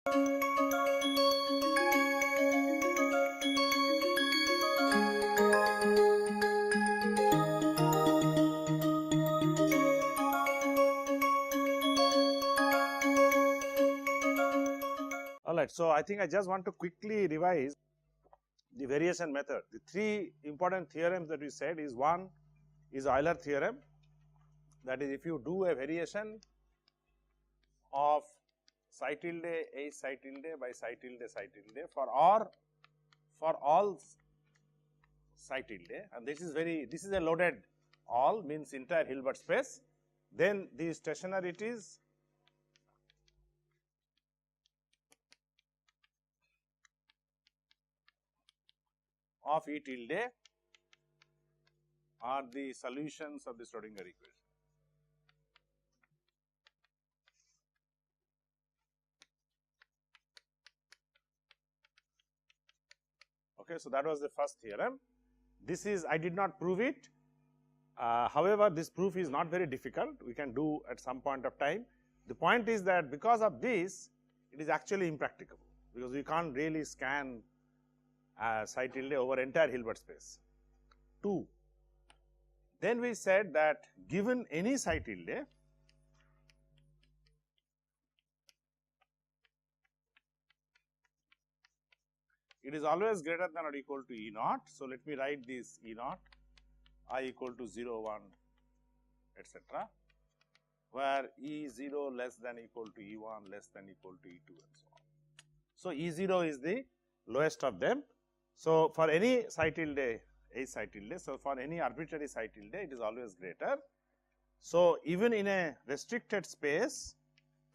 Alright, so I think I just want to quickly revise the variation method. The three important theorems that we said is, one is Euler theorem, that is, if you do a variation of psi tilde h psi tilde by psi tilde for all psi tilde, and this is a loaded all, means entire Hilbert space, then the stationarities of E tilde are the solutions of the Schrodinger equation. Okay, so that was the first theorem. This is, I did not prove it. However, this proof is not very difficult. We can do at some point of time. The point is that because of this, it is actually impracticable, because we can't really scan psi tilde over entire Hilbert space. 2. Then we said that given any psi tilde, it is always greater than or equal to E naught. So, let me write this E naught I equal to 0, 1, etc., where E0 less than equal to E1 less than equal to E2 and so on. So, E0 is the lowest of them. So, for any psi tilde h psi tilde, so for any arbitrary psi tilde, it is always greater. So, even in a restricted space,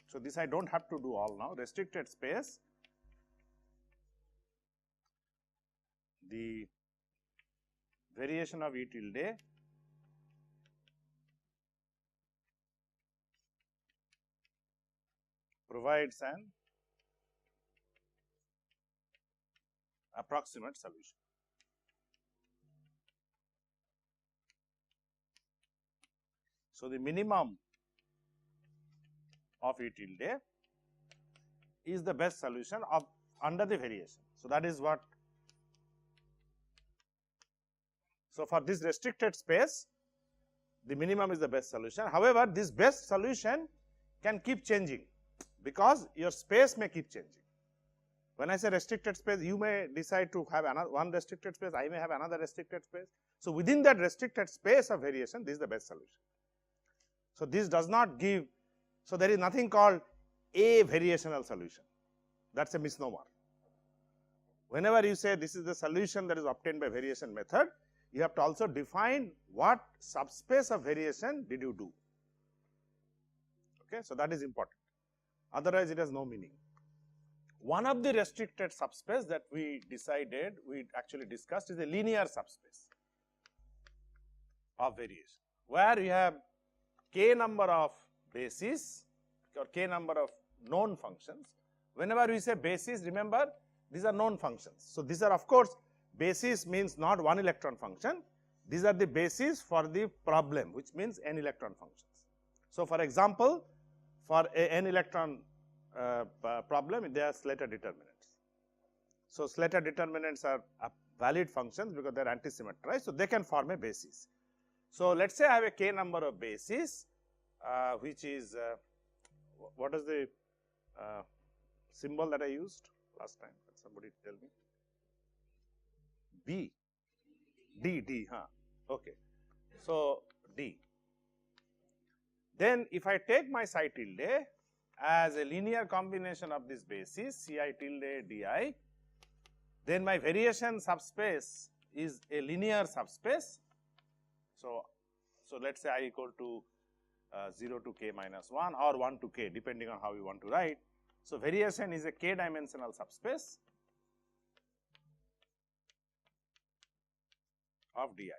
so this I do not have to do all now, restricted space, the variation of E tilde provides an approximate solution. So, the minimum of E tilde is the best solution of under the variation. So, that is what. So, for this restricted space, the minimum is the best solution. However, this best solution can keep changing, because your space may keep changing. When I say restricted space, you may decide to have another one restricted space, I may have another restricted space. So, within that restricted space of variation, this is the best solution. So, this does not give, so there is nothing called a variational solution, that is a misnomer. Whenever you say this is the solution that is obtained by variation method, you have to also define what subspace of variation did you do. Okay, so that is important, otherwise it has no meaning. One of the restricted subspace that we decided, we actually discussed, is a linear subspace of variation, where you have k number of bases or k number of known functions. Whenever we say basis, remember these are known functions. So, these are, of course, basis means not one electron function, these are the basis for the problem, which means n electron functions. So, for example, for a n electron problem, they are Slater determinants. So, Slater determinants are valid functions because they are antisymmetrized, so they can form a basis. So, let us say I have a k number of bases, which is what is the symbol that I used last time? Can somebody tell me? B, D, okay. So, D. Then, if I take my psi tilde as a linear combination of this basis Ci tilde di, then my variation subspace is a linear subspace. So, let us say I equal to 0 to k minus 1 or 1 to k, depending on how you want to write. So, variation is a k dimensional subspace of di.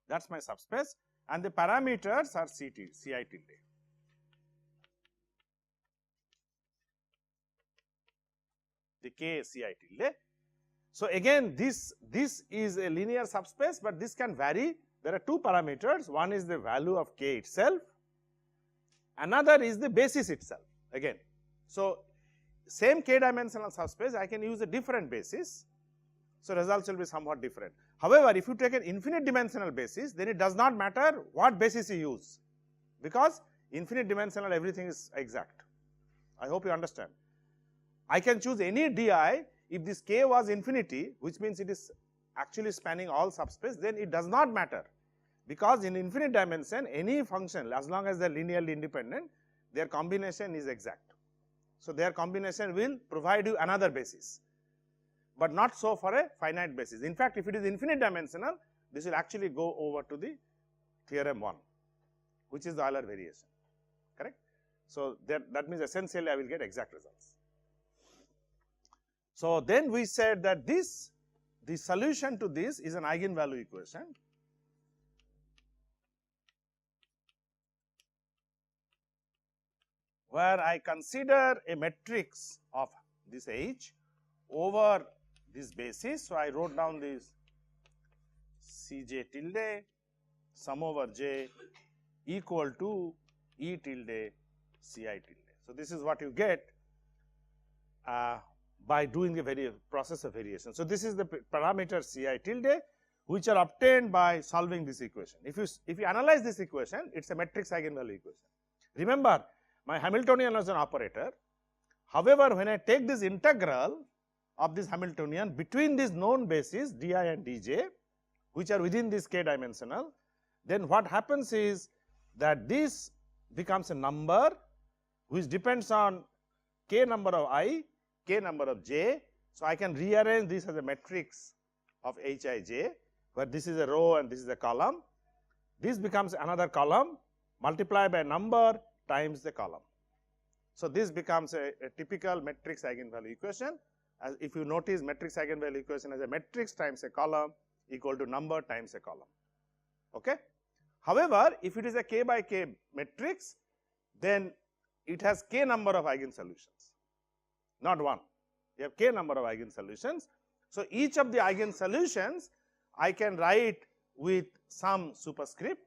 That is my subspace, and the parameters are Ci tilde. The k Ci tilde. So, again this is a linear subspace, but this can vary. There are two parameters, one is the value of k itself, another is the basis itself again. So, same k dimensional subspace I can use a different basis. So, results will be somewhat different. However, if you take an infinite dimensional basis, then it does not matter what basis you use, because infinite dimensional everything is exact. I hope you understand. I can choose any di if this k was infinity, which means it is actually spanning all subspace, then it does not matter, because in infinite dimension any function, as long as they are linearly independent, their combination is exact. So, their combination will provide you another basis, but not so for a finite basis. In fact, if it is infinite dimensional, this will actually go over to the theorem 1, which is the Euler variation, correct. So, that means essentially I will get exact results. So, then we said that the solution to this is an eigenvalue equation, where I consider a matrix of this H over this basis. So, I wrote down this Cj tilde sum over j equal to E tilde Ci tilde. So, this is what you get by doing the process of variation. So, this is the parameter Ci tilde, which are obtained by solving this equation. If you analyze this equation, it is a matrix eigenvalue equation. Remember, my Hamiltonian was an operator. However, when I take this integral of this Hamiltonian between these known bases di and dj, which are within this k dimensional, then what happens is that this becomes a number which depends on k number of I, k number of j. So, I can rearrange this as a matrix of Hij, where this is a row and this is a column. This becomes another column multiplied by a number times the column. So, this becomes a typical matrix eigenvalue equation. As if you notice, matrix eigenvalue equation as a matrix times a column equal to number times a column. Okay. However, if it is a k by k matrix, then it has k number of eigensolutions, not one. You have k number of eigensolutions. So, each of the eigensolutions I can write with some superscript.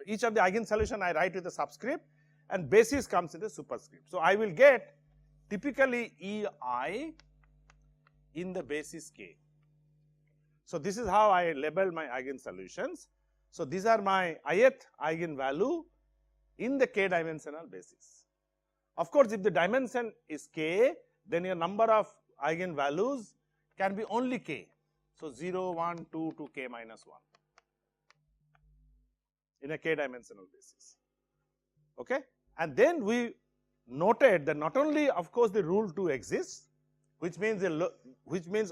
Each of the eigensolution I write with a subscript, and basis comes with a superscript. So, I will get typically Ei in the basis k. So, this is how I label my eigensolutions. So, these are my ith eigenvalue in the k dimensional basis. Of course, if the dimension is k, then your number of eigenvalues can be only k. So, 0, 1, 2 to k minus 1 in a k dimensional basis. Okay? And then we noted that not only of course the rule 2 exists, which means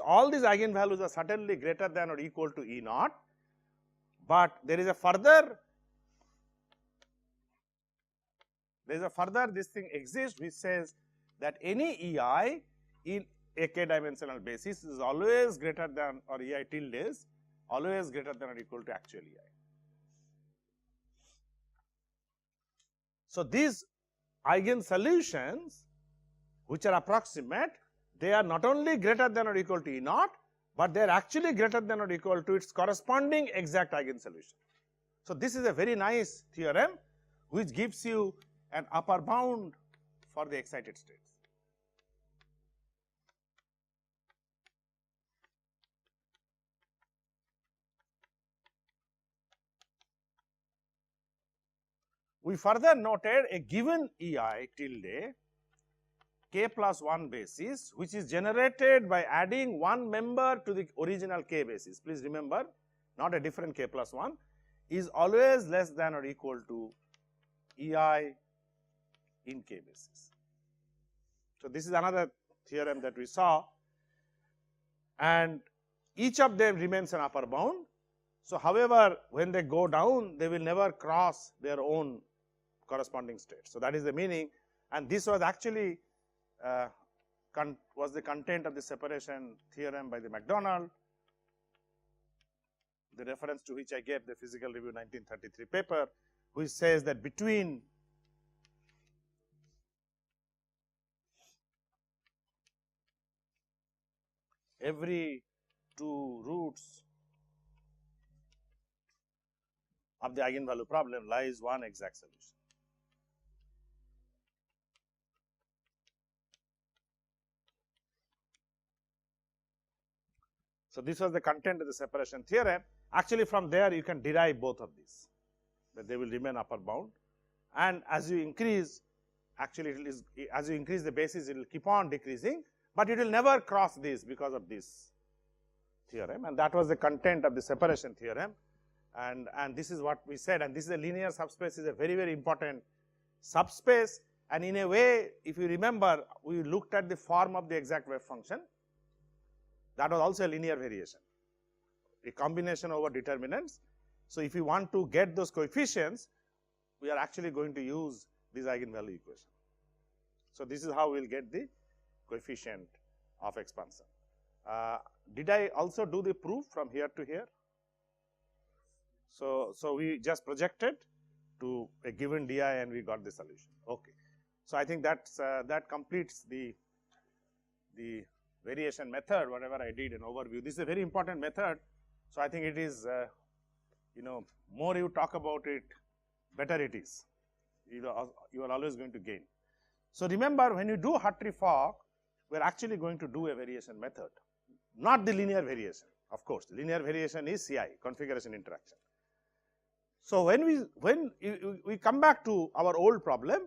all these eigenvalues are certainly greater than or equal to E naught, but there is a further this thing exists which says that any Ei in a k dimensional basis is always greater than, or Ei tilde is always greater than or equal to actual Ei. So, these eigensolutions which are approximate, they are not only greater than or equal to E naught, but they are actually greater than or equal to its corresponding exact eigensolution. So, this is a very nice theorem which gives you an upper bound for the excited states. We further noted a given Ei tilde k plus 1 basis, which is generated by adding one member to the original k basis. Please remember, not a different k plus 1, is always less than or equal to Ei in k basis. So, this is another theorem that we saw, and each of them remains an upper bound. So, however, when they go down, they will never cross their own corresponding state. So, that is the meaning, and this was actually was the content of the separation theorem by the MacDonald, the reference to which I gave the Physical Review 1933 paper, which says that between every two roots of the eigenvalue problem lies one exact solution. So, this was the content of the separation theorem. Actually, from there you can derive both of these, that they will remain upper bound, and as you increase, actually it is, as you increase the basis, it will keep on decreasing, but it will never cross this because of this theorem, and that was the content of the separation theorem. And this is what we said, and this is a linear subspace, is a very, very important subspace, and in a way, if you remember, we looked at the form of the exact wave function. That was also a linear variation, a combination over determinants. So, if you want to get those coefficients, we are actually going to use this eigenvalue equation. So, this is how we will get the coefficient of expansion. Did I also do the proof from here to here? So, we just projected to a given di and we got the solution. Okay. So, I think that's that completes the variation method, whatever I did an overview. This is a very important method. So, I think it is more you talk about it, better it is. You are always going to gain. So, remember, when you do Hartree-Fock, we are actually going to do a variation method, not the linear variation. Of course, linear variation is CI, configuration interaction. So, when we come back to our old problem,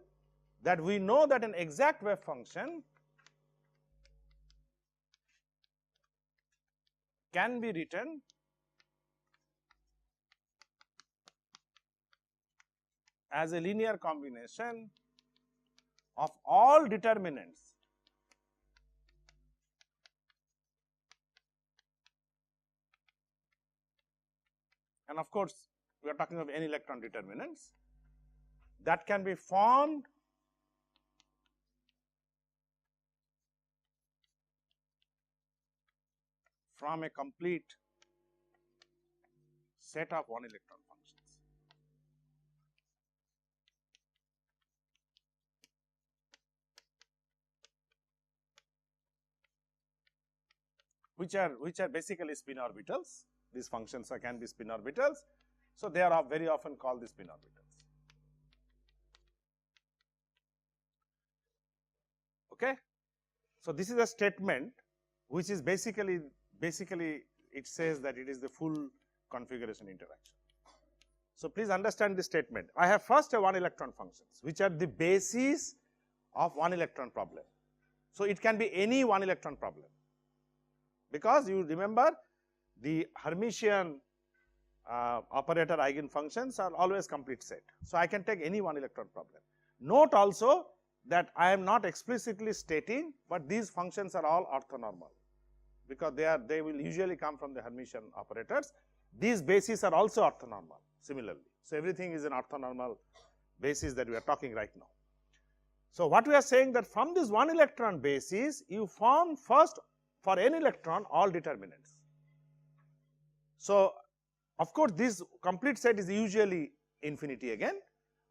that we know that an exact wave function can be written as a linear combination of all determinants and of course, we are talking of n electron determinants that can be formed from a complete set of one electron functions. Which are basically spin orbitals. These functions can be spin orbitals. So, they are very often called the spin orbitals. Okay. So, this is a statement which is basically it says that it is the full configuration interaction. So, please understand this statement. I have first a one electron functions which are the basis of one electron problem. So, it can be any one electron problem, because you remember the Hermitian operator eigenfunctions are always complete set. So, I can take any one electron problem. Note also that I am not explicitly stating, but these functions are all orthonormal, because they will usually come from the Hermitian operators. These bases are also orthonormal similarly. So, everything is an orthonormal basis that we are talking right now. So, what we are saying that from this one electron basis, you form first for n electron all determinants. So, of course, this complete set is usually infinity again,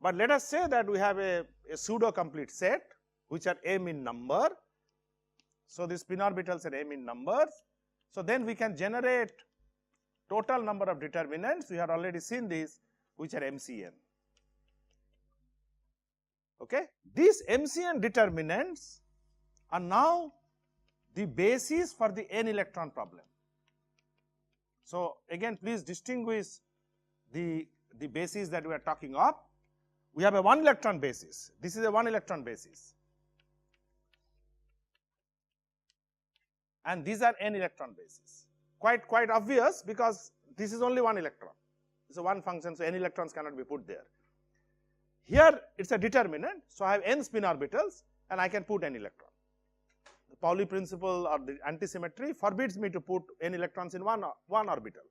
but let us say that we have a pseudo complete set which are m in number. So, the spin orbitals are m in numbers. So, then we can generate total number of determinants. We have already seen this, which are MCN. Okay. These MCN determinants are now the basis for the n electron problem. So, again please distinguish the basis that we are talking of. We have a one electron basis. This is a one electron basis, and these are n electron bases. Quite obvious, because this is only one electron. It's a one function, so n electrons cannot be put there. Here it's a determinant, so I have n spin orbitals and I can put n electron. The Pauli principle or the antisymmetry forbids me to put n electrons in one orbital.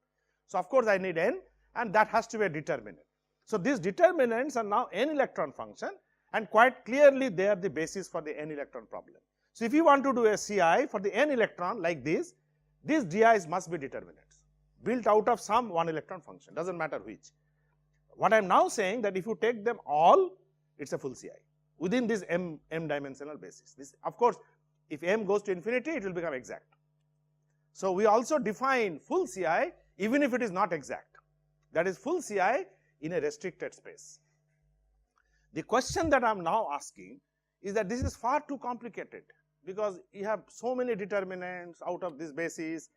So, of course, I need n, and that has to be a determinant. So, these determinants are now n electron function, and quite clearly they are the basis for the n electron problem. So, if you want to do a CI for the n electron like this, these DIs must be determinants built out of some one electron function, does not matter which. What I am now saying that if you take them all, it is a full CI within this m dimensional basis. This, of course, if m goes to infinity, it will become exact. So, we also define full CI even if it is not exact, that is full CI in a restricted space. The question that I am now asking is that this is far too complicated, because you have so many determinants out of this basis.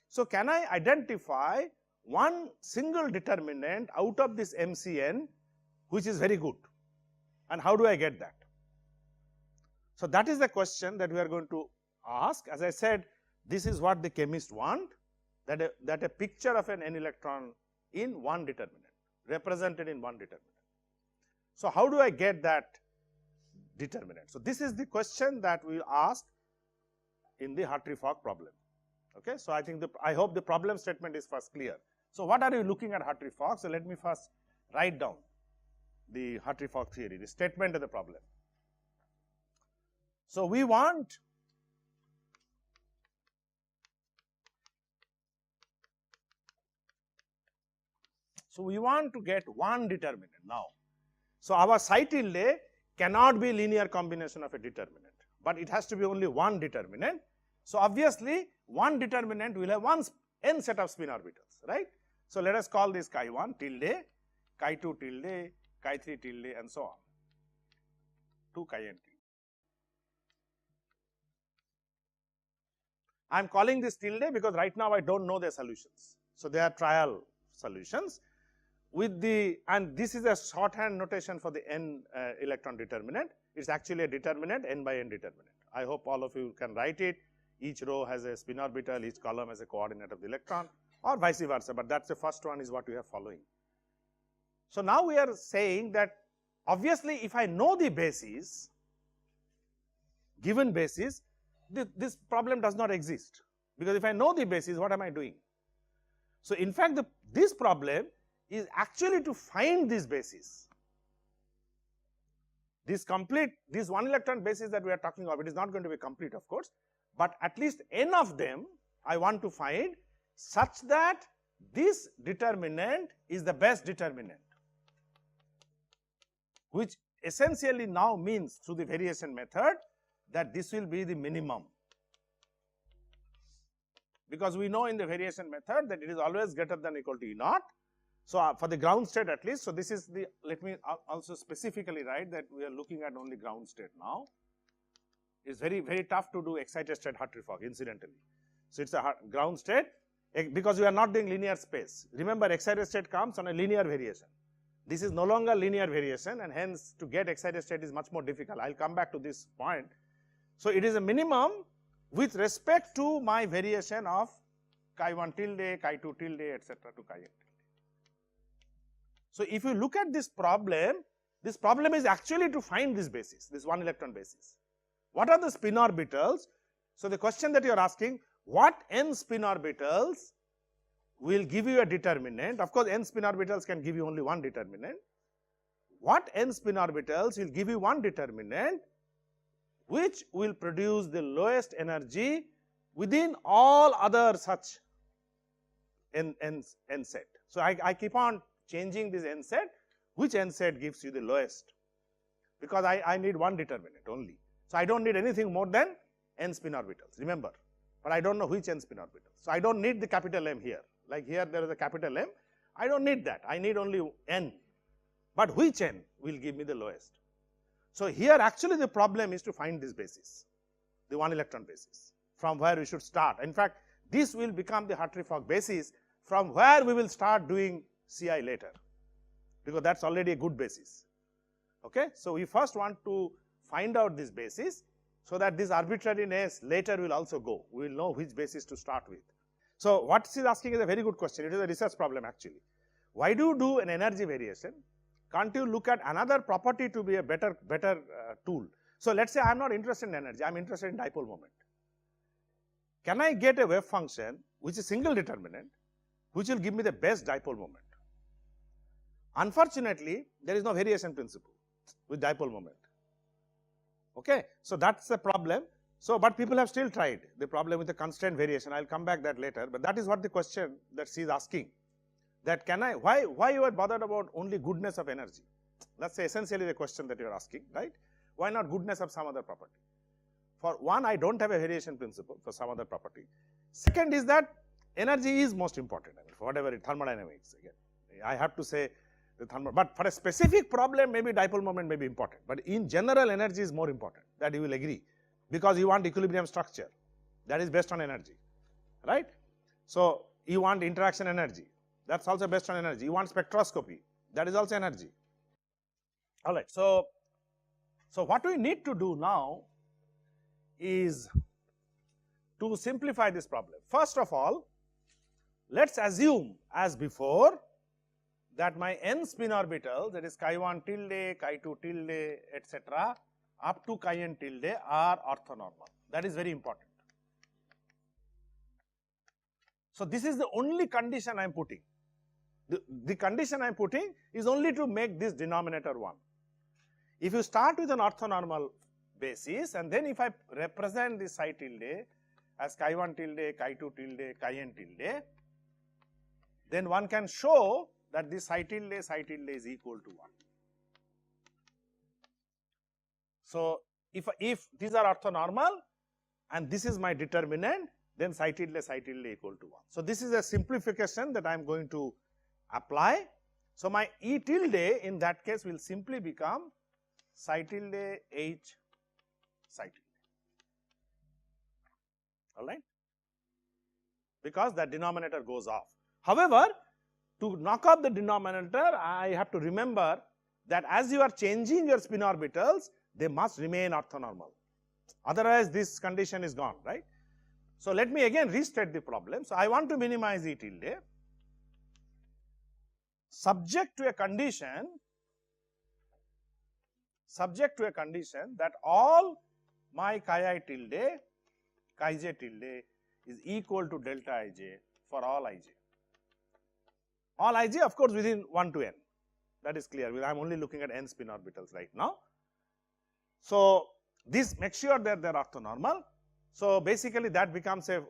So, can I identify one single determinant out of this MCN which is very good, and how do I get that? So, that is the question that we are going to ask. As I said, this is what the chemists want, that a picture of an n electron in one determinant, represented in one determinant. So, how do I get that determinant? So, this is the question that we will ask in the Hartree-Fock problem. Okay. So, I hope the problem statement is first clear. So, what are you looking at Hartree-Fock? So, let me first write down the Hartree-Fock theory, the statement of the problem. So, we want to get one determinant now. So, our psi tilde cannot be linear combination of a determinant, but it has to be only one determinant. So, obviously, one determinant will have n set of spin orbitals, right. So, let us call this chi 1 tilde, chi 2 tilde, chi 3 tilde, and so on to chi n tilde. I am calling this tilde because right now I do not know the solutions. So, they are trial solutions with the, and this is a shorthand notation for the n electron determinant. It is actually a determinant, n by n determinant. I hope all of you can write it. Each row has a spin orbital, each column has a coordinate of the electron, or vice versa, but that is the first one is what we are following. So, now we are saying that obviously, if I know the basis, given basis, this problem does not exist, because if I know the basis, what am I doing? So, in fact, this problem is actually to find this basis. This one electron basis that we are talking of, it is not going to be complete, of course, but at least n of them I want to find such that this determinant is the best determinant, which essentially now means through the variation method that this will be the minimum, because we know in the variation method that it is always greater than or equal to E naught. So, for the ground state at least, so this is the, let me also specifically write that we are looking at only ground state now. It is very tough to do excited state Hartree-Fock incidentally. So, it is a ground state because we are not doing linear space. Remember, excited state comes on a linear variation. This is no longer linear variation, and hence to get excited state is much more difficult. I will come back to this point. So, it is a minimum with respect to my variation of chi 1 tilde, chi 2 tilde, etc. to chi n tilde. So, if you look at this problem is actually to find this basis, this one electron basis. What are the spin orbitals? So, the question that you are asking, what n spin orbitals will give you a determinant? Of course, n spin orbitals can give you only one determinant. What n spin orbitals will give you one determinant which will produce the lowest energy within all other such n set. So, I keep on changing this n set, which n set gives you the lowest, because I need one determinant only. So, I do not need anything more than n spin orbitals, remember, but I do not know which n spin orbitals. So, I do not need the capital M here, like here there is a capital M, I do not need that, I need only n, but which n will give me the lowest. So, here actually the problem is to find this basis, the one electron basis, from where we should start. In fact, this will become the Hartree-Fock basis from where we will start doing CI later, because that is already a good basis. Okay? So, we first want to find out this basis, so that this arbitrariness later will also go. We will know which basis to start with. So, what she is asking is a very good question. It is a research problem actually. Why do you do an energy variation? Can't you look at another property to be a better tool? So, let us say I am not interested in energy, I am interested in dipole moment. Can I get a wave function which is single determinant, which will give me the best dipole moment? Unfortunately, there is no variation principle with dipole moment. Okay? So, that is the problem. So, but people have still tried the problem with the constraint variation. I will come back that later, but that is what the question that she is asking, that can I, why you are bothered about only goodness of energy? That is essentially the question that you are asking, right? Why not goodness of some other property? For one, I do not have a variation principle for some other property. Second is that energy is most important, I mean, for whatever it, thermodynamics again. I have to say the but for a specific problem maybe dipole moment may be important, but in general energy is more important, that you will agree, because you want equilibrium structure that is based on energy, right. So, you want interaction energy, that is also based on energy. You want spectroscopy, that is also energy. Alright. So, what we need to do now is to simplify this problem. First of all, let us assume as before that my n spin orbitals, that is chi1 tilde, chi2 tilde, etc. up to chi n tilde are orthonormal. That is very important. So, this is the only condition I am putting. The condition I am putting is only to make this denominator 1. If you start with an orthonormal basis and then if I represent this psi tilde as chi1 tilde, chi2 tilde, chi n tilde, then one can show that this psi tilde is equal to 1. So, if these are orthonormal and this is my determinant, then psi tilde equal to 1. So, this is a simplification that I am going to apply. So, my E tilde in that case will simply become psi tilde H psi tilde, alright, because the denominator goes off. However, to knock off the denominator, I have to remember that as you are changing your spin orbitals, they must remain orthonormal, otherwise this condition is gone, right. So, let me again restate the problem. So, I want to minimize E tilde subject to a condition that all my chi I tilde, chi j tilde is equal to delta ij for all ij. All ij of course within 1 to n, that is clear, I am only looking at n spin orbitals right now. So, this makes sure that they are orthonormal. So, basically that becomes a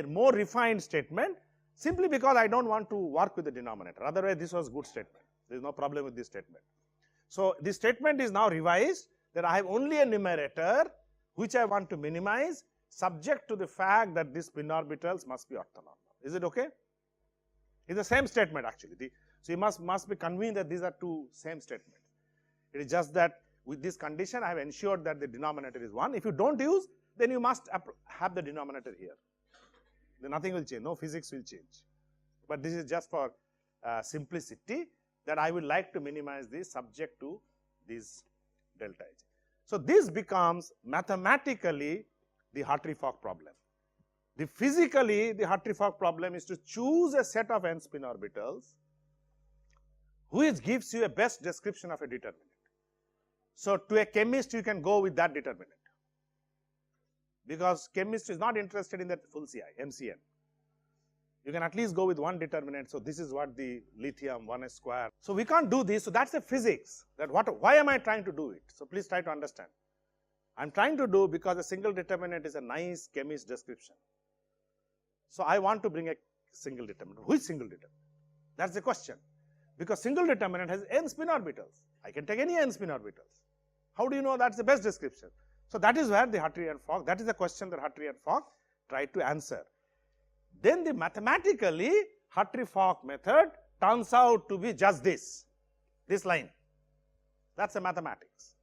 more refined statement simply because I do not want to work with the denominator, otherwise this was good statement, there is no problem with this statement. So, this statement is now revised that I have only a numerator which I want to minimize subject to the fact that these spin orbitals must be orthonormal. Is it okay? It is the same statement actually. So, you must be convinced that these are two same statements. It is just that with this condition I have ensured that the denominator is 1. If you do not use, then you must have the denominator here, then nothing will change, no physics will change. But this is just for simplicity that I would like to minimize this subject to this delta H. So, this becomes mathematically the Hartree-Fock problem. Physically the Hartree-Fock problem is to choose a set of n spin orbitals which gives you a best description of a determinant. So, to a chemist you can go with that determinant, because chemist is not interested in that full CI, MCN. You can at least go with one determinant. So, this is what the lithium 1s square. So, we can't do this. So, that is a physics, that why am I trying to do it? So, please try to understand. I am trying to do because a single determinant is a nice chemist description. So, I want to bring a single determinant. Which single determinant? That is the question, because single determinant has n spin orbitals. I can take any n spin orbitals. How do you know that is the best description? So, that is where the Hartree and Fock, that is the question that Hartree and Fock tried to answer. Then the mathematically Hartree-Fock method turns out to be just this line, that is the mathematics.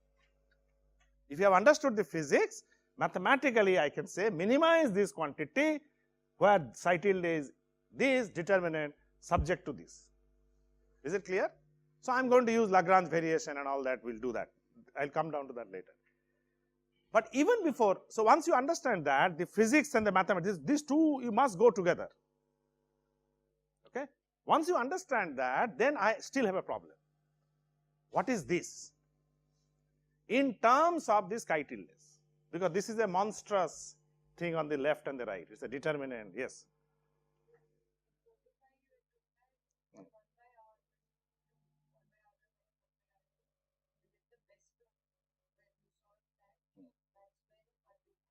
If you have understood the physics, mathematically I can say minimize this quantity where psi tilde is this determinant subject to this. Is it clear? So, I am going to use Lagrange variation and all that, we will do that, I will come down to that later. But even before, so once you understand that the physics and the mathematics, these two you must go together, okay. Once you understand that, then I still have a problem. What is this? In terms of this chi tildes, because this is a monstrous thing on the left and the right, it is a determinant, yes.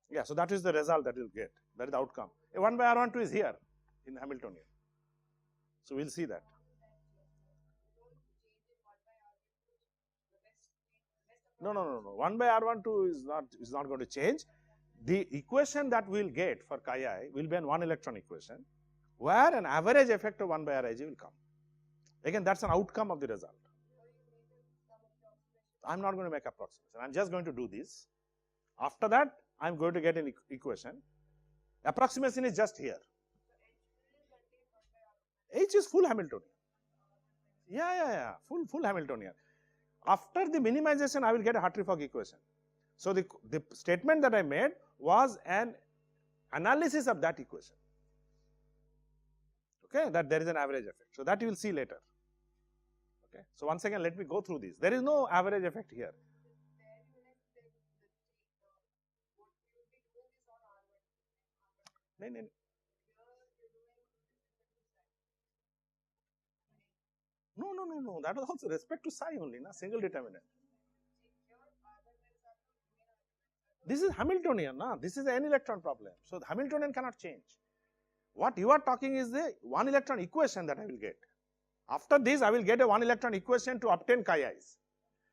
Yeah, so that is the result that you will get, that is the outcome. A 1 by R12 is here in the Hamiltonian. So, we will see that. No, 1 by R12 is not going to change. The equation that we will get for chi I will be an 1 electron equation, where an average effect of 1 by Rij will come. Again, that is an outcome of the result. I am not going to make approximation, I am just going to do this. After that, I am going to get an equation. Approximation is just here. H is full Hamiltonian. Yeah. Full Hamiltonian. After the minimization, I will get a Hartree-Fock equation. So the statement that I made was an analysis of that equation. Okay, that there is an average effect. So that you will see later. Okay. So once again, let me go through this. There is no average effect here. No. That was also respect to psi only, na, single determinant. This is Hamiltonian, na. This is an electron problem. So the Hamiltonian cannot change. What you are talking is the one electron equation that I will get. After this, I will get a one electron equation to obtain chi-i's.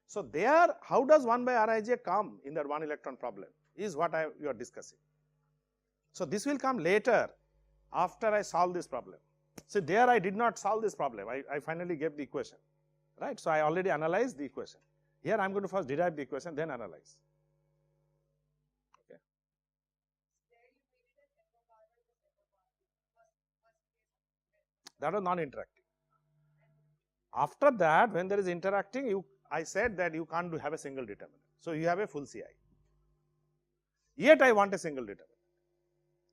So there, how does 1 by Rij come in that one electron problem is what you are discussing. So this will come later after I solve this problem. So there I did not solve this problem. I finally gave the equation, right? So I already analyzed the equation. Here I am going to first derive the equation, then analyze. Okay. That was non-interacting. After that, when there is interacting, I said that you can't have a single determinant. So you have a full Ci. Yet I want a single determinant.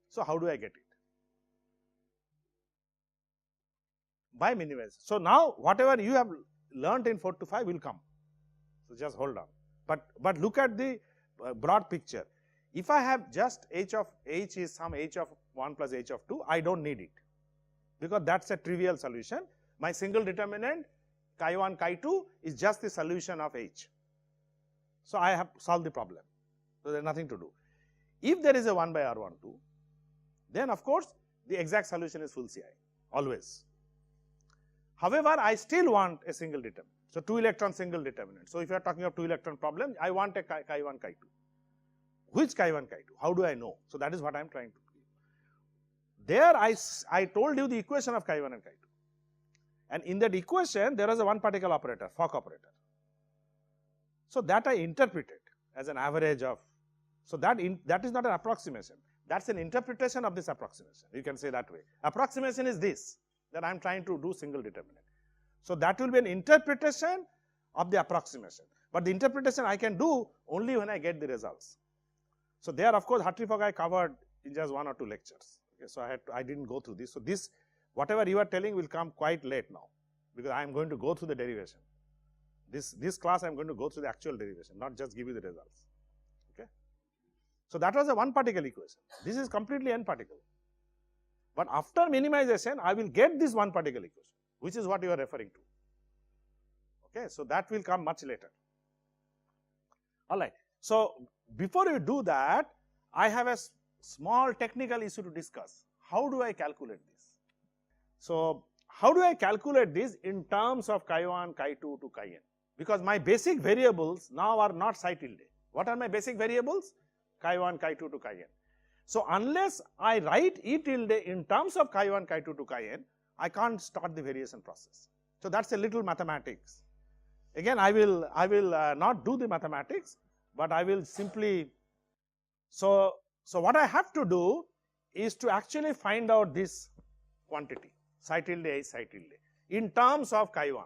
So how do I get it? By minimization. So now whatever you have learnt in 4 to 5 will come. So just hold on. But look at the broad picture. If I have just h is some h of 1 plus h of 2, I don't need it. Because that's a trivial solution. My single determinant chi1, chi2 is just the solution of h. So I have solved the problem. So there is nothing to do. If there is a 1 by R12, then of course the exact solution is full Ci, always. However, I still want a single determinant. So 2 electron single determinant. So if you are talking of 2 electron problem, I want a chi1, chi2. Which chi1, chi2? How do I know? So that is what I am trying to do. There I told you the equation of chi1 and chi2. And in that equation, there was a one particle operator, Fock operator. So that I interpreted as an average of, so that is not an approximation. That's an interpretation of this approximation. You can say that way. Approximation is this, that I am trying to do single determinant. So that will be an interpretation of the approximation. But the interpretation I can do only when I get the results. So there, of course, Hartree-Fock I covered in just 1 or 2 lectures. Okay, so I didn't go through this. So this, whatever you are telling will come quite late now, because I am going to go through the derivation. This class I am going to go through the actual derivation, not just give you the results. Okay. So that was a one particle equation. This is completely n particle. But after minimization, I will get this one particle equation, which is what you are referring to. Okay. So that will come much later. All right. So before you do that, I have a small technical issue to discuss. How do I calculate this? So how do I calculate this in terms of chi1, chi2 to chi-n? Because my basic variables now are not psi tilde. What are my basic variables? Chi1, chi2 to chi-n. So unless I write E tilde in terms of chi1, chi2 to chi-n, I can't start the variation process. So that's a little mathematics. Again, I will not do the mathematics, but I will simply, so what I have to do is to actually find out this quantity, psi tilde is psi tilde, in terms of chi1.